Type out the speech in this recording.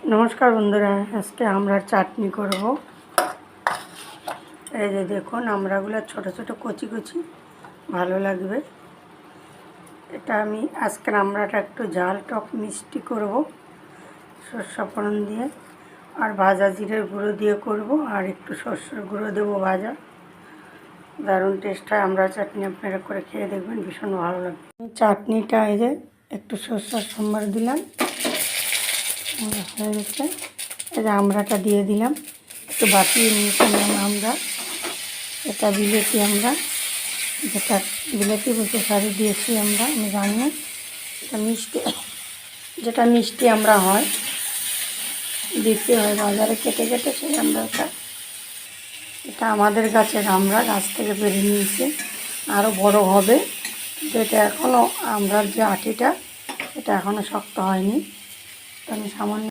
নমস্কার বন্ধুরা, আজকে আমড়ার চাটনি করব। এই যে দেখুন, আমড়াগুলো ছোট ছোট কচি কচি, ভালো লাগবে। এটা আমি আজকের আমড়াটা একটু ঝাল টক মিষ্টি করব, সরষে ফোড়ন দিয়ে আর ভাজা জিরের গুঁড়ো দিয়ে করব, আর একটু সরষের গুঁড়ো দেবো ভাজা। দারুণ টেস্ট হয় আমড়া চাটনি, আপনারা করে খেয়ে দেখবেন, ভীষণ ভালো লাগবে। চাটনিটা এই যে একটু সরষের সম্বার দিলাম, হয়ে গেছে। এই যে আমড়াটা দিয়ে দিলাম, একটু বাটিয়ে নিয়েছিলাম আমরা। এটা বিলেতি আমরা, যেটা বিলেতি বলতে শাড়ি দিয়েছি আমরা, আমি জানি না। এটা মিষ্টি, যেটা মিষ্টি আমরা হয়, দিতে হয় বাজারে কেটে কেটে, সেই আমড়াটা। এটা আমাদের গাছের আমরা, গাছ থেকে বেরিয়ে নিয়েছি, আরও বড় হবে। কিন্তু এটা এখনও আমড়ার যে আটিটা, এটা এখনও শক্ত হয়নি। আমি সামান্য